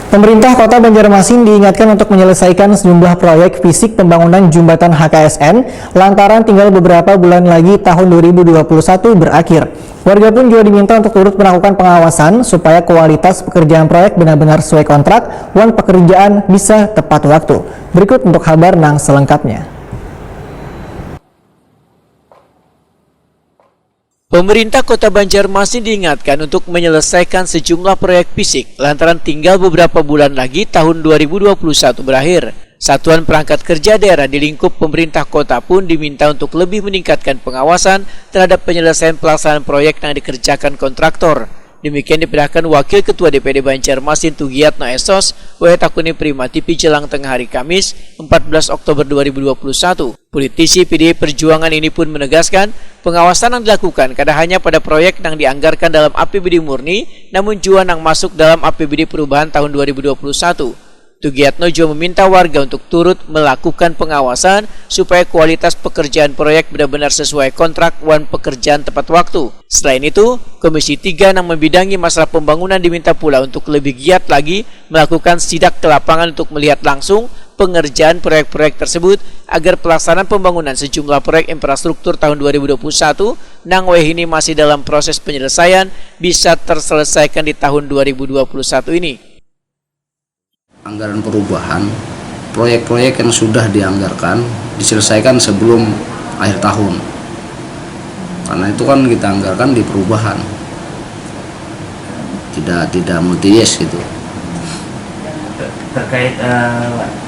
Pemerintah Kota Banjarmasin diingatkan untuk menyelesaikan sejumlah proyek fisik pembangunan jembatan HKSN lantaran tinggal beberapa bulan lagi tahun 2021 berakhir. Warga pun juga diminta untuk turut melakukan pengawasan supaya kualitas pekerjaan proyek benar-benar sesuai kontrak dan pekerjaan bisa tepat waktu. Berikut untuk kabar nang selengkapnya. Pemerintah Kota Banjarmasin diingatkan untuk menyelesaikan sejumlah proyek fisik lantaran tinggal beberapa bulan lagi tahun 2021 berakhir. Satuan Perangkat Kerja Daerah di lingkup pemerintah kota pun diminta untuk lebih meningkatkan pengawasan terhadap penyelesaian pelaksanaan proyek yang dikerjakan kontraktor. Demikian diperintahkan Wakil Ketua DPD Banjarmasin Tugiyatno Esos Wetakuni Prima TV jelang tengah hari Kamis 14 Oktober 2021. Politisi PDI Perjuangan ini pun menegaskan pengawasan yang dilakukan kada hanya pada proyek yang dianggarkan dalam APBD murni namun juga yang masuk dalam APBD perubahan tahun 2021. Tugiyatno juga meminta warga untuk turut melakukan pengawasan supaya kualitas pekerjaan proyek benar-benar sesuai kontrak dan pekerjaan tepat waktu. Selain itu, Komisi 3 yang membidangi masalah pembangunan diminta pula untuk lebih giat lagi melakukan sidak ke lapangan untuk melihat langsung pengerjaan proyek-proyek tersebut agar pelaksanaan pembangunan sejumlah proyek infrastruktur tahun 2021 nang ini masih dalam proses penyelesaian bisa terselesaikan di tahun 2021 ini. Anggaran perubahan, proyek-proyek yang sudah dianggarkan diselesaikan sebelum akhir tahun. Karena itu kan kita anggarkan di perubahan, tidak multi-yes gitu. Terkait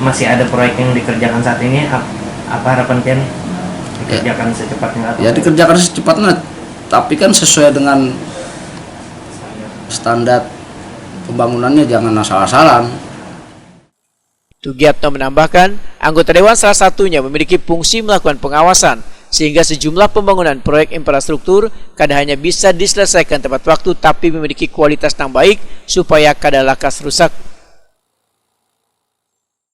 masih ada proyek yang dikerjakan saat ini, apa harapan Ken dikerjakan secepatnya? Ya dikerjakan secepatnya, tapi kan sesuai dengan standar pembangunannya, jangan asal-asalan. Tugiyatno menambahkan, anggota Dewan salah satunya memiliki fungsi melakukan pengawasan, sehingga sejumlah pembangunan proyek infrastruktur kada hanya bisa diselesaikan tepat waktu tapi memiliki kualitas yang baik supaya kada lakas rusak.